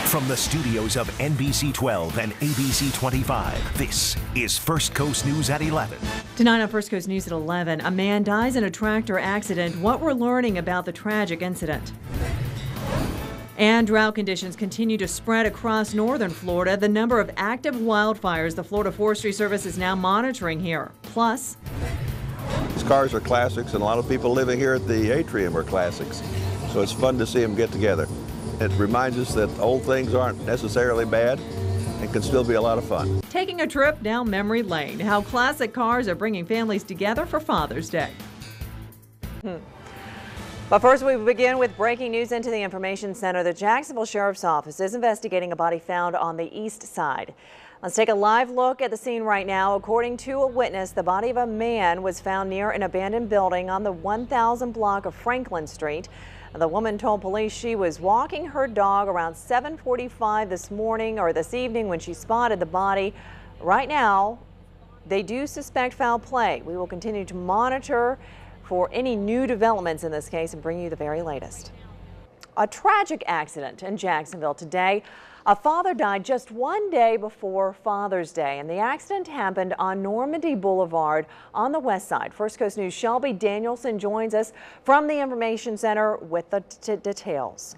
From the studios of NBC 12 and ABC 25, this is First Coast News at 11. Tonight on First Coast News at 11, a man dies in a tractor accident. What we're learning about the tragic incident. And drought conditions continue to spread across northern Florida. The number of active wildfires the Florida Forestry Service is now monitoring here. Plus, these cars are classics, and a lot of people living here at the atrium are classics. So it's fun to see them get together. It reminds us that old things aren't necessarily bad and can still be a lot of fun. taking a trip down memory lane, how classic cars are bringing families together for Father's Day. But first, we begin with breaking news into the information center. The Jacksonville Sheriff's Office is investigating a body found on the east side. Let's take a live look at the scene right now. According to a witness, the body of a man was found near an abandoned building on the 1000 block of Franklin Street. The woman told police she was walking her dog around 7:45 this evening when she spotted the body. Right now, they do suspect foul play. We will continue to monitor for any new developments in this case and bring you the very latest. A tragic accident in Jacksonville today. A father died just one day before Father's Day, and the accident happened on Normandy Boulevard on the west side. First Coast News' Shelby Danielson joins us from the Information Center with the details.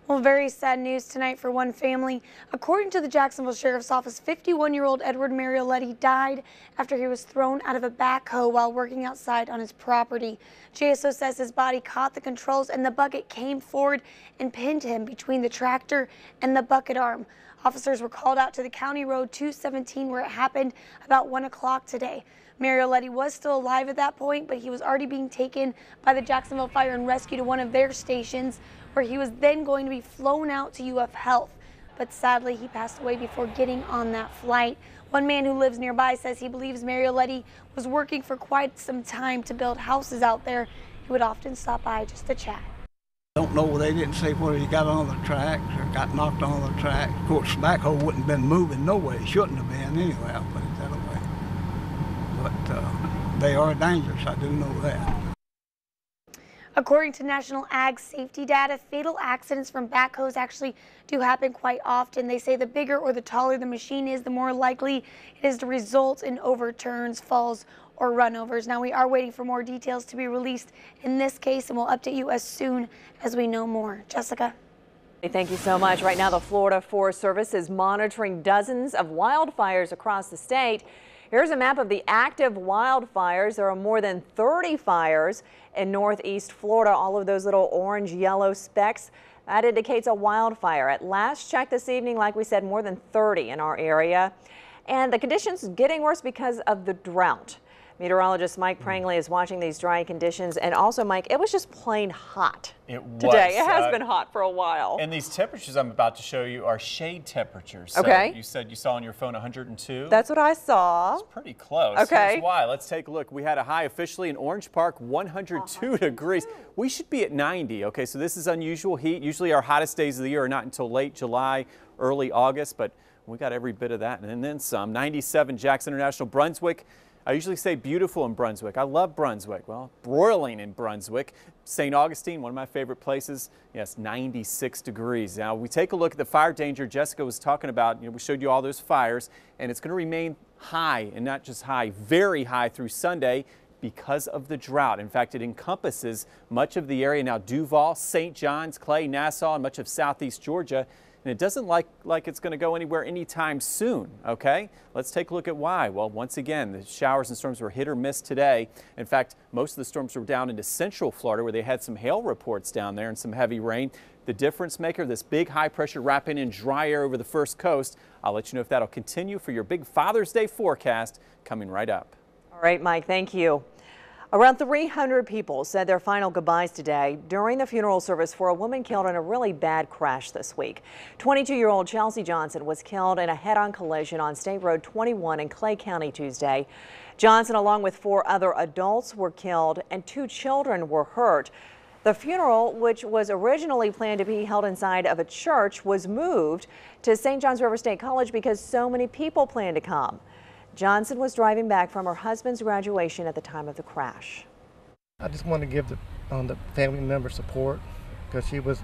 Well, very sad news tonight for one family. According to the Jacksonville Sheriff's Office, 51-year-old Edward Marioletti died after he was thrown out of a backhoe while working outside on his property. JSO says his body caught the controls and the bucket came forward and pinned him between the tractor and the bucket arm. Officers were called out to the County Road 217 where it happened about 1 o'clock today. Marioletti was still alive at that point, but he was already being taken by the Jacksonville Fire and Rescue to one of their stations, where he was then going to be flown out to UF Health. But sadly, he passed away before getting on that flight. One man who lives nearby says he believes Marioletti was working for quite some time to build houses out there. He would often stop by just to chat. Don't know, they didn't say whether he got on the tracks or got knocked on the track. Of course, the backhoe wouldn't have been moving no way. It shouldn't have been anyway, I'll put it that way. But they are dangerous, I do know that. According to National Ag Safety data, fatal accidents from backhoes actually do happen quite often. They say the bigger or the taller the machine is, the more likely it is to result in overturns, falls, or runovers. Now, we are waiting for more details to be released in this case, and we'll update you as soon as we know more. Jessica. Thank you so much. Right now, the Florida Forest Service is monitoring dozens of wildfires across the state. Here's a map of the active wildfires. There are more than 30 fires in northeast Florida. All of those little orange yellow specks, that indicates a wildfire. At last check this evening, like we said, more than 30 in our area. And the conditions getting worse because of the drought. Meteorologist Mike Prangley is watching these dry conditions. And also, Mike, it was just plain hot today. It has been hot for a while. And these temperatures I'm about to show you are shade temperatures. So okay. You said you saw on your phone 102? That's what I saw. It's pretty close. Okay. Here's why. Let's take a look. We had a high officially in Orange Park, 102 degrees. We should be at 90. Okay, so this is unusual heat. Usually our hottest days of the year are not until late July, early August, but we got every bit of that and then some. 97 Jackson International, Brunswick. I usually say beautiful in Brunswick. I love Brunswick. Well, broiling in Brunswick. St. Augustine, one of my favorite places. Yes, 96 degrees. Now, we take a look at the fire danger Jessica was talking about. We showed you all those fires, and it's going to remain high, and not just high, very high through Sunday because of the drought. In fact, it encompasses much of the area now. Duval, St. John's, Clay, Nassau, and much of southeast Georgia. And it doesn't like it's going to go anywhere anytime soon, okay? Let's take a look at why. Well, once again, the showers and storms were hit or miss today. In fact, most of the storms were down into central Florida where they had some hail reports down there and some heavy rain. The difference maker, this big high pressure wrapping in dry air over the first coast. I'll let you know if that'll continue for your big Father's Day forecast coming right up. All right, Mike, thank you. Around 300 people said their final goodbyes today during the funeral service for a woman killed in a really bad crash this week. 22-year-old Chelsea Johnson was killed in a head-on collision on State Road 21 in Clay County Tuesday. Johnson, along with 4 other adults, were killed and 2 children were hurt. The funeral, which was originally planned to be held inside of a church, was moved to St. John's River State College because so many people planned to come. Johnson was driving back from her husband's graduation at the time of the crash. I just want to give the family member support because she was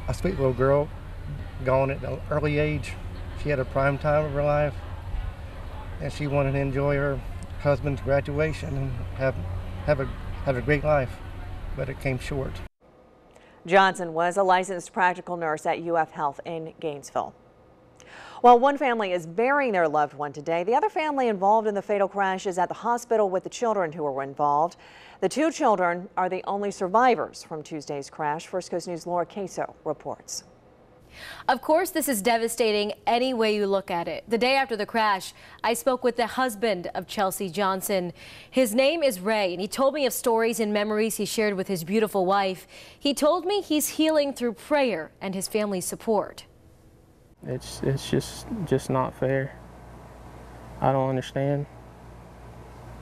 a sweet little girl, gone at an early age. She had a prime time of her life, and she wanted to enjoy her husband's graduation and have a great life, but it came short. Johnson was a licensed practical nurse at UF Health in Gainesville. While one family is burying their loved one today, the other family involved in the fatal crash is at the hospital with the children who were involved. The two children are the only survivors from Tuesday's crash. First Coast News' Laura Queso reports. Of course, this is devastating any way you look at it. The day after the crash, I spoke with the husband of Chelsea Johnson. His name is Ray, and he told me of stories and memories he shared with his beautiful wife. He told me he's healing through prayer and his family's support. It's just not fair. I don't understand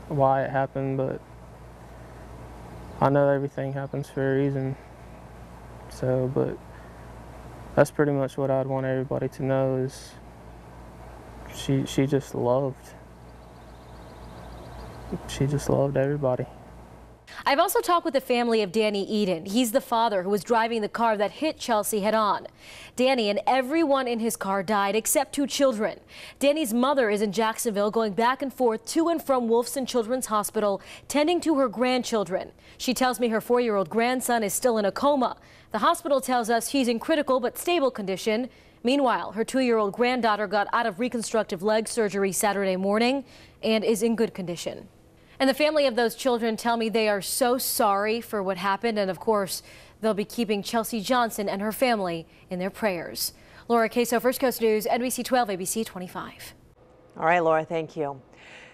why it happened, but I know everything happens for a reason. But that's pretty much what I'd want everybody to know is she just loved everybody. I've also talked with the family of Danny Eden. He's the father who was driving the car that hit Chelsea head on. Danny and everyone in his car died except two children. Danny's mother is in Jacksonville going back and forth to and from Wolfson Children's Hospital tending to her grandchildren. She tells me her 4-year-old grandson is still in a coma. The hospital tells us he's in critical but stable condition. Meanwhile, her 2-year-old granddaughter got out of reconstructive leg surgery Saturday morning and is in good condition. And the family of those children tell me they are so sorry for what happened, and of course, they'll be keeping Chelsea Johnson and her family in their prayers. Laura Queso, First Coast News, NBC 12, ABC 25. All right, Laura, thank you.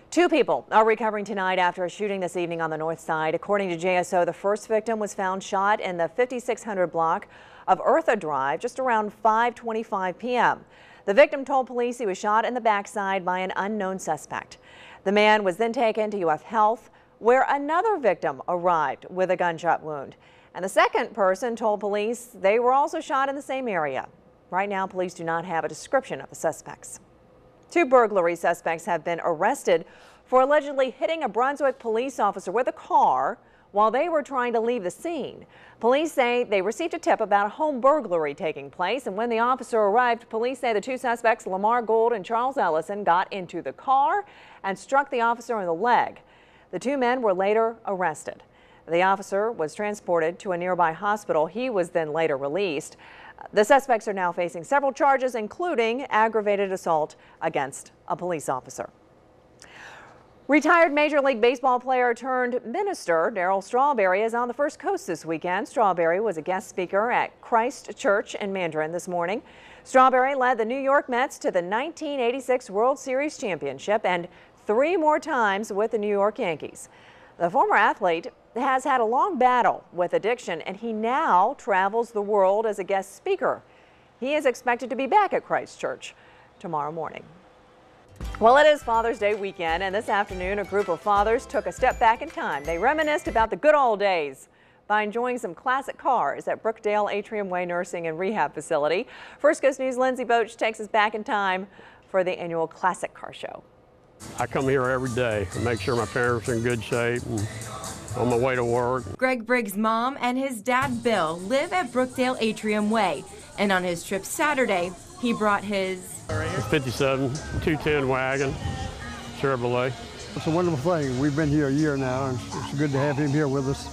2 people are recovering tonight after a shooting this evening on the north side. According to JSO, the first victim was found shot in the 5600 block of Eartha Drive just around 5:25 p.m. The victim told police he was shot in the backside by an unknown suspect. The man was then taken to UF Health, where another victim arrived with a gunshot wound. And the second person told police they were also shot in the same area. Right now, police do not have a description of the suspects. 2 burglary suspects have been arrested for allegedly hitting a Brunswick police officer with a car while they were trying to leave the scene. Police say they received a tip about a home burglary taking place, and when the officer arrived, police say the 2 suspects, Lamar Gould and Charles Ellison, got into the car and struck the officer in the leg. The 2 men were later arrested. The officer was transported to a nearby hospital. He was then later released. The suspects are now facing several charges, including aggravated assault against a police officer. Retired Major League Baseball player turned minister Darryl Strawberry is on the First Coast this weekend. Strawberry was a guest speaker at Christ Church in Mandarin this morning. Strawberry led the New York Mets to the 1986 World Series championship and 3 more times with the New York Yankees. The former athlete has had a long battle with addiction, and he now travels the world as a guest speaker. He is expected to be back at Christ Church tomorrow morning. Well, it is Father's Day weekend, and this afternoon a group of fathers took a step back in time. They reminisced about the good old days by enjoying some classic cars at Brookdale Atrium Way Nursing and Rehab Facility. First Coast News' Lindsay Boach takes us back in time for the annual Classic Car Show. I come here every day and make sure my parents are in good shape and on my way to work. Greg Briggs' mom and his dad Bill live at Brookdale Atrium Way, and on his trip Saturday, he brought his 57 210 wagon, Chevrolet. It's a wonderful thing. We've been here a year now, and it's good to have him here with us.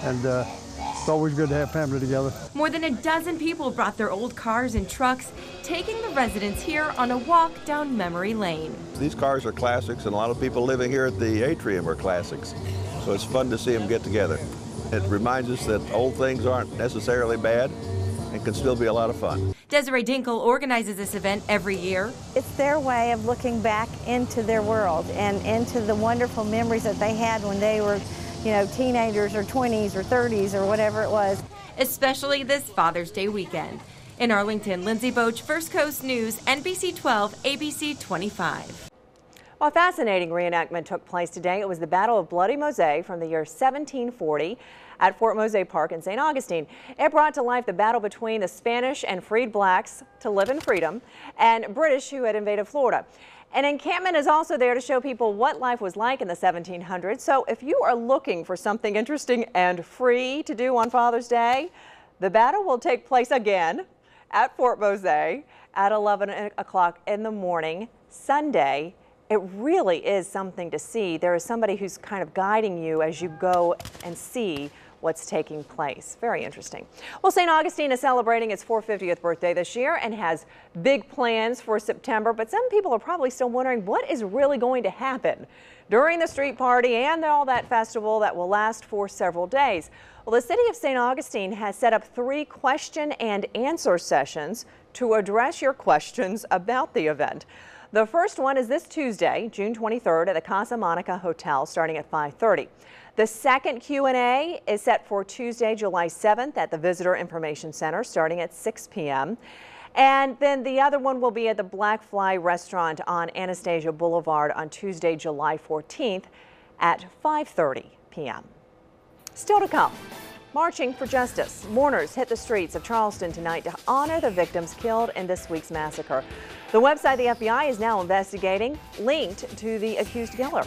And it's always good to have family together. More than a dozen people brought their old cars and trucks, taking the residents here on a walk down memory lane. These cars are classics, and a lot of people living here at the Atrium are classics. So it's fun to see them get together. It reminds us that old things aren't necessarily bad and can still be a lot of fun. Desiree Dinkle organizes this event every year. It's their way of looking back into their world and into the wonderful memories that they had when they were, teenagers or 20s or 30s or whatever it was. Especially this Father's Day weekend. In Arlington, Lindsay Boach, First Coast News, NBC 12, ABC 25. Well, a fascinating reenactment took place today. It was the Battle of Bloody Mosay from the year 1740 at Fort Mosay Park in St. Augustine. It brought to life the battle between the Spanish and freed blacks to live in freedom and British who had invaded Florida. An encampment is also there to show people what life was like in the 1700s. So if you are looking for something interesting and free to do on Father's Day, the battle will take place again at Fort Mose at 11 o'clock in the morning, Sunday. It really is something to see. There is somebody who's kind of guiding you as you go and see what's taking place. Very interesting. Well, St. Augustine is celebrating its 450th birthday this year and has big plans for September, but some people are probably still wondering what is really going to happen during the street party and all that festival that will last for several days. Well, the city of St. Augustine has set up 3 question and answer sessions to address your questions about the event. The first one is this Tuesday, June 23rd at the Casa Monica Hotel starting at 5:30. The second Q&A is set for Tuesday, July 7th at the Visitor Information Center starting at 6 p.m. And then the other one will be at the Black Fly Restaurant on Anastasia Boulevard on Tuesday, July 14th at 5:30 p.m. Still to come, marching for justice. Mourners hit the streets of Charleston tonight to honor the victims killed in this week's massacre. The website the FBI is now investigating linked to the accused killer.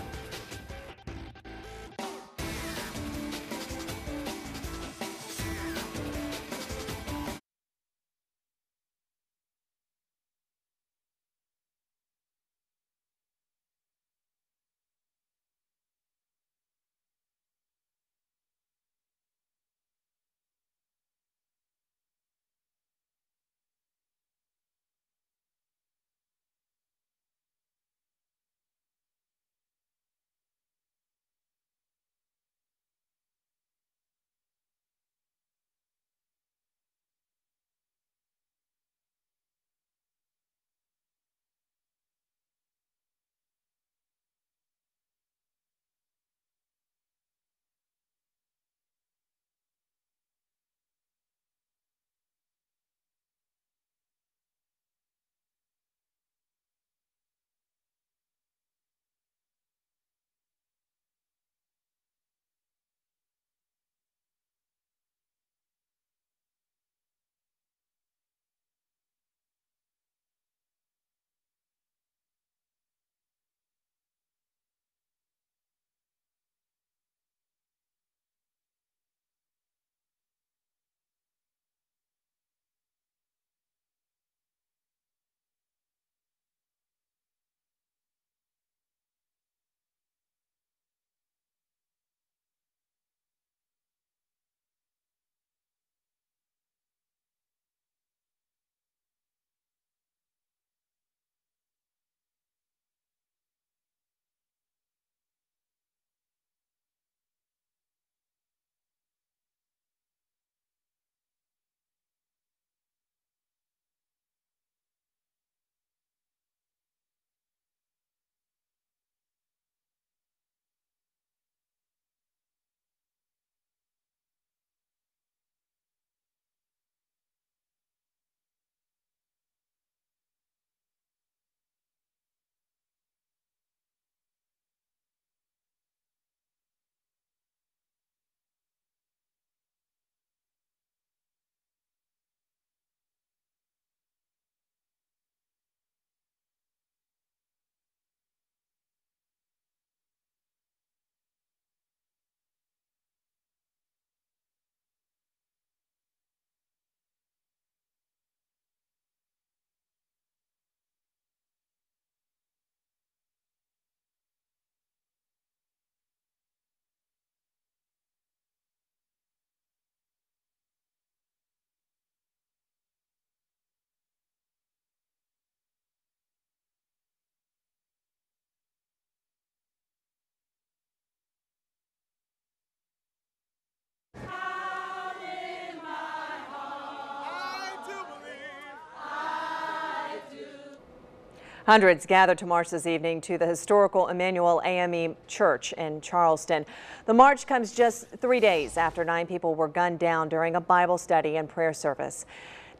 Hundreds gathered to march this evening to the historical Emmanuel AME Church in Charleston. The march comes just 3 days after 9 people were gunned down during a Bible study and prayer service.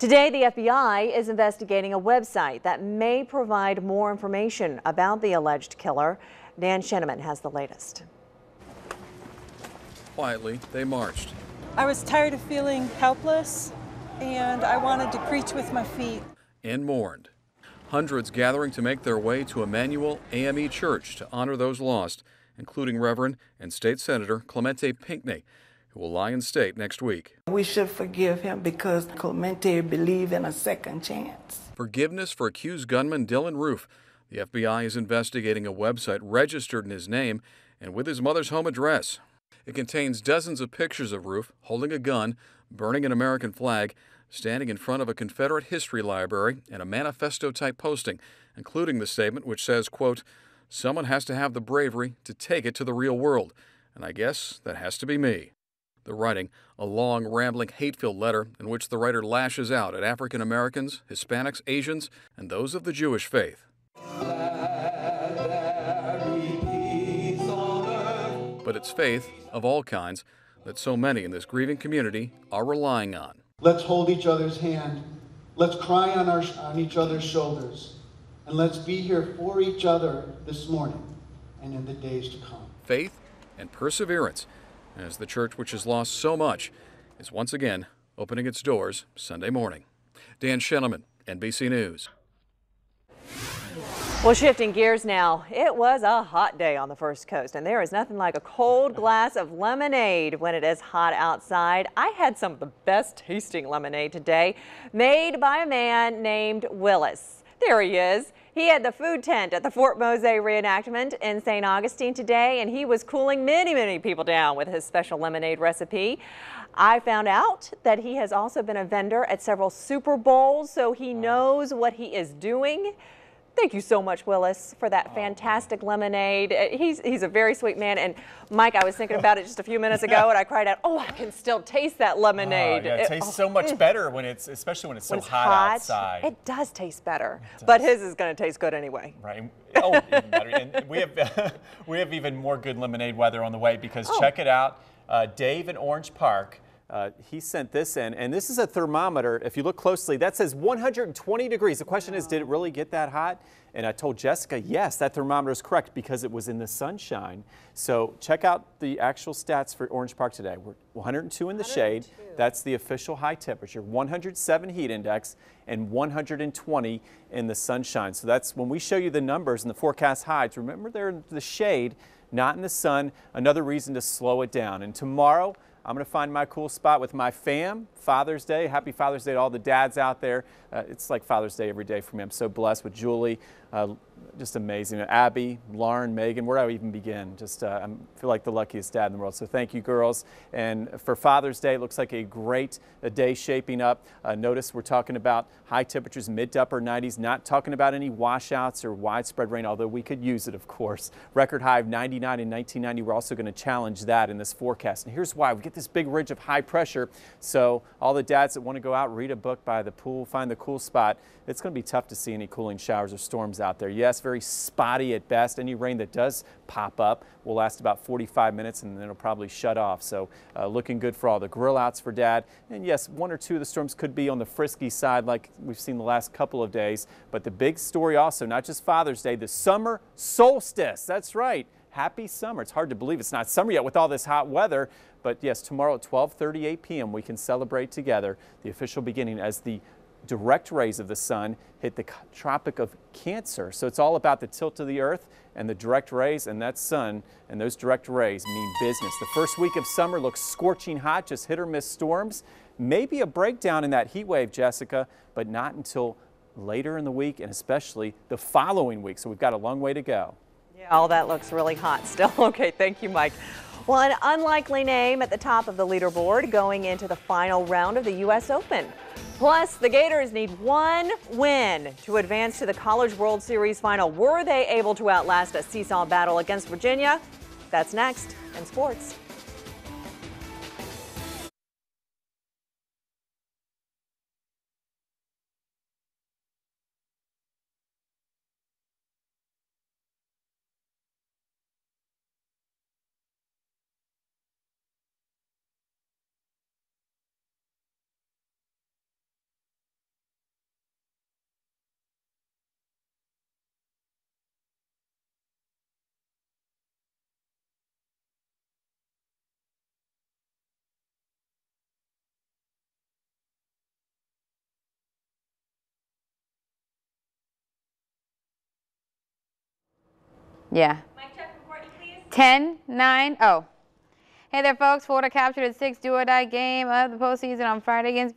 Today, the FBI is investigating a website that may provide more information about the alleged killer. Dan Shinneman has the latest. Quietly, they marched. I was tired of feeling helpless, and I wanted to preach with my feet. And mourned. Hundreds gathering to make their way to Emmanuel AME Church to honor those lost, including Reverend and State Senator Clemente Pinckney, who will lie in state next week. We should forgive him because Clemente believed in a second chance. Forgiveness for accused gunman Dylan Roof. The FBI is investigating a website registered in his name and with his mother's home address. It contains dozens of pictures of Roof holding a gun, burning an American flag, standing in front of a Confederate history library, and a manifesto-type posting, including the statement which says, quote, "Someone has to have the bravery to take it to the real world, and I guess that has to be me." The writing, a long, rambling, hate-filled letter in which the writer lashes out at African Americans, Hispanics, Asians, and those of the Jewish faith. But it's faith of all kinds that so many in this grieving community are relying on. Let's hold each other's hand. Let's cry on each other's shoulders. And let's be here for each other this morning and in the days to come. Faith and perseverance, as the church, which has lost so much, is once again opening its doors Sunday morning. Dan Schenneman, NBC News. Well, shifting gears now, it was a hot day on the First Coast, and there is nothing like a cold glass of lemonade when it is hot outside. I had some of the best tasting lemonade today, made by a man named Willis. There he is. He had the food tent at the Fort Mose reenactment in St. Augustine today, and he was cooling many people down with his special lemonade recipe. I found out that he has also been a vendor at several Super Bowls, so he knows what he is doing. Thank you so much, Willis, for that fantastic lemonade. He's a very sweet man. And Mike, I was thinking about it just a few minutes ago, and I cried out, "Oh, I can still taste that lemonade." Yeah, it tastes so much better especially when it's so hot outside. It does taste better, but his is going to taste good anyway. Right. Oh, even better. And we have even more good lemonade weather on the way because check it out, Dave in Orange Park. He sent this in, and this is a thermometer. If you look closely, that says 120 degrees. The question is, did it really get that hot? And I told Jessica, yes, that thermometer is correct because it was in the sunshine. So check out the actual stats for Orange Park today. We're 102 in the shade. That's the official high temperature. 107 heat index and 120 in the sunshine. So that's when we show you the numbers and the forecast highs. Remember, they're in the shade, not in the sun. Another reason to slow it down. And tomorrow, I'm going to find my cool spot with my fam. Father's Day. Happy Father's Day to all the dads out there. It's like Father's Day every day for me. I'm so blessed with Julie. Just amazing. Abby, Lauren, Megan, where do I even begin? Just I feel like the luckiest dad in the world. So thank you, girls. And for Father's Day, it looks like a great day shaping up. Notice we're talking about high temperatures, mid to upper 90s, not talking about any washouts or widespread rain, although we could use it, of course. Record high of 99 in 1990. We're also going to challenge that in this forecast. And here's why. We get this big ridge of high pressure. So all the dads that want to go out, read a book by the pool, find the cool spot, it's going to be tough to see any cooling showers or storms out there. Yes, very spotty at best. Any rain that does pop up will last about 45 minutes and then it'll probably shut off. So looking good for all the grill outs for dad. And yes, one or two of the storms could be on the frisky side like we've seen the last couple of days. But the big story also, not just Father's Day, the summer solstice. That's right. Happy summer. It's hard to believe it's not summer yet with all this hot weather. But yes, tomorrow at 12:38 p.m. we can celebrate together the official beginning as the direct rays of the sun hit the Tropic of Cancer. So it's all about the tilt of the earth and the direct rays, and that sun and those direct rays mean business. The first week of summer looks scorching hot, just hit or miss storms. Maybe a breakdown in that heat wave, Jessica, but not until later in the week and especially the following week. So we've got a long way to go. Yeah, all that looks really hot still. Okay, thank you, Mike. Well, an unlikely name at the top of the leaderboard going into the final round of the U.S. Open. Plus, the Gators need one win to advance to the College World Series final. Were they able to outlast a seesaw battle against Virginia? That's next in sports. Yeah. 10-9. Oh. Hey there, folks. Florida captured its 6th do-or-die game of the postseason on Friday against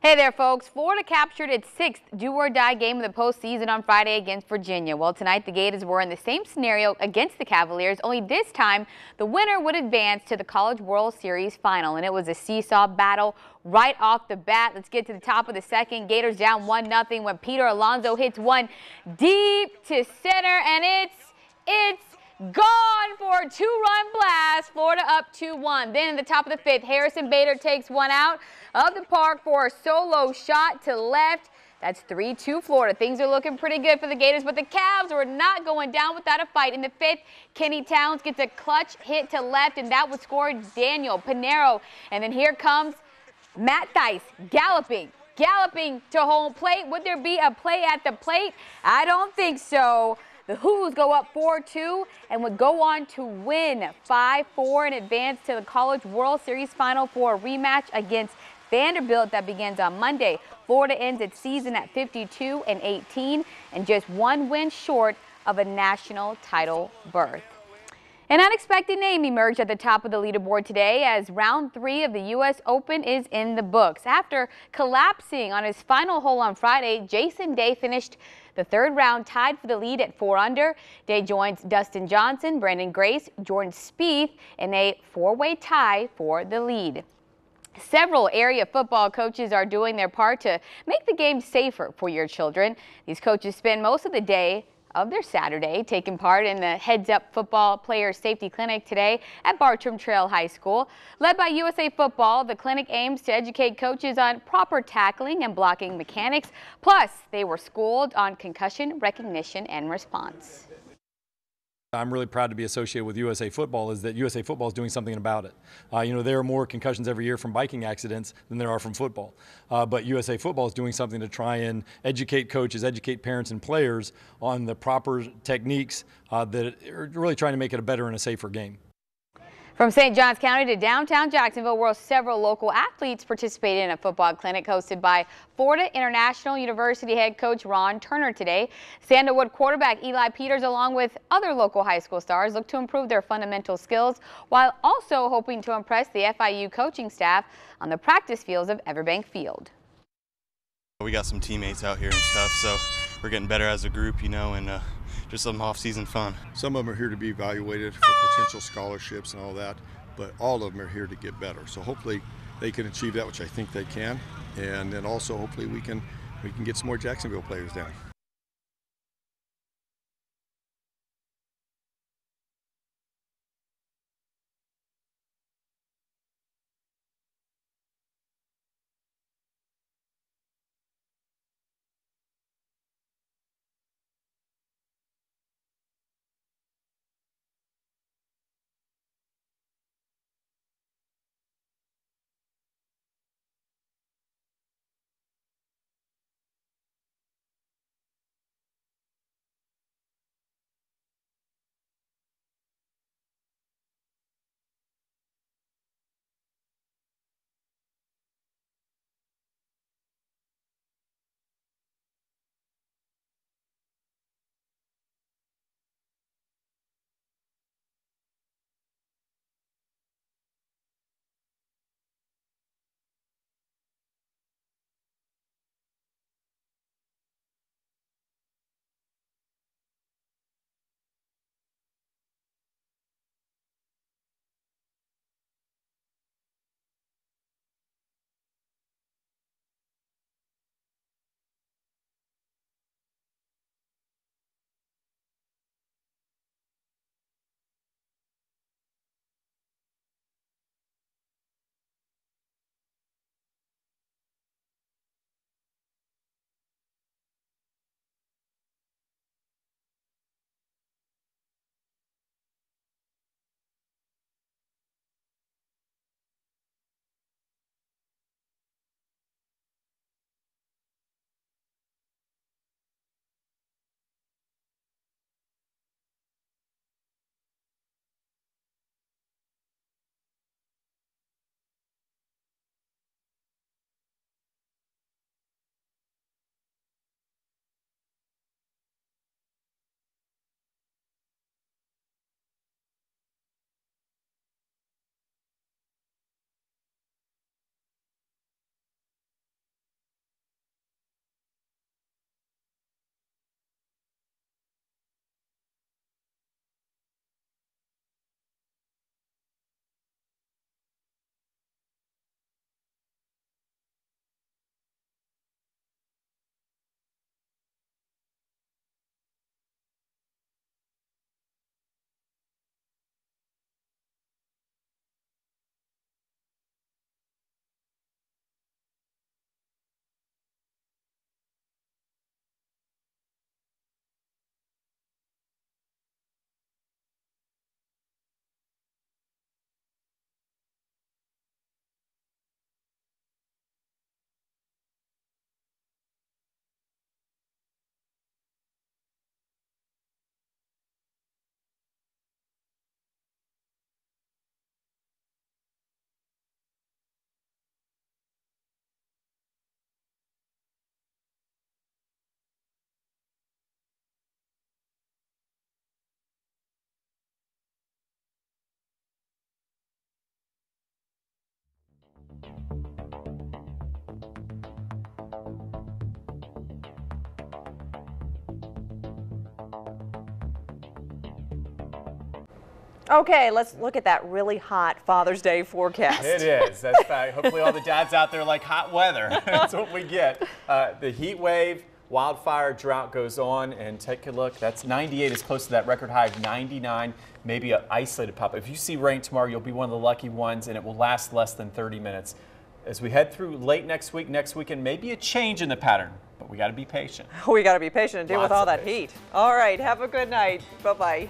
Hey there, folks. Florida captured its 6th do-or-die game of the postseason on Friday against Virginia. Well, tonight the Gators were in the same scenario against the Cavaliers, only this time the winner would advance to the College World Series final, and it was a seesaw battle right off the bat. Let's get to the top of the second. Gators down 1-0 when Peter Alonso hits one deep to center, and it's gone for a 2-run blast. Florida up 2-1. Then in the top of the 5th, Harrison Bader takes one out of the park for a solo shot to left. That's 3-2 Florida. Things are looking pretty good for the Gators, but the Cavs were not going down without a fight. In the 5th, Kenny Towns gets a clutch hit to left, and that would score Daniel Pinero. And then here comes Matt Theis galloping to home plate. Would there be a play at the plate? I don't think so. The Hoos go up 4-2 and would go on to win 5-4 and advance to the College World Series final for a rematch against Vanderbilt that begins on Monday. Florida ends its season at 52-18 and just one win short of a national title berth. An unexpected name emerged at the top of the leaderboard today as round 3 of the U.S. Open is in the books. After collapsing on his final hole on Friday, Jason Day finished the 3rd round tied for the lead at 4 under. Day joins Dustin Johnson, Brandon Grace, Jordan Spieth in a 4-way tie for the lead. Several area football coaches are doing their part to make the game safer for your children. These coaches spend most of the day of their Saturday taking part in the Heads Up Football Player Safety Clinic today at Bartram Trail High School. Led by USA Football, the clinic aims to educate coaches on proper tackling and blocking mechanics. Plus, they were schooled on concussion recognition and response. I'm really proud to be associated with USA Football is that USA Football is doing something about it. There are more concussions every year from biking accidents than there are from football. But USA Football is doing something to try and educate coaches, educate parents and players on the proper techniques that are really trying to make it a better and a safer game. From St. Johns County to downtown Jacksonville, where several local athletes participated in a football clinic hosted by Florida International University head coach Ron Turner today. Sandalwood quarterback Eli Peters, along with other local high school stars, look to improve their fundamental skills while also hoping to impress the FIU coaching staff on the practice fields of Everbank Field. We got some teammates out here and stuff, so we're getting better as a group, you know, and just some off-season fun. Some of them are here to be evaluated for potential scholarships and all that, but all of them are here to get better. So hopefully they can achieve that, which I think they can, and then also hopefully we can get some more Jacksonville players down. Okay, let's look at that really hot Father's Day forecast. It is. That's fact. Hopefully all the dads out there like hot weather. That's what we get. The heat wave, wildfire, drought goes on, and take a look. That's 98 is close to that record high of 99. Maybe an isolated pop. If you see rain tomorrow, you'll be one of the lucky ones, and it will last less than 30 minutes. As we head through late next weekend, maybe a change in the pattern, but we got to be patient. We got to be patient and deal with all that heat. All right, have a good night. Bye-bye.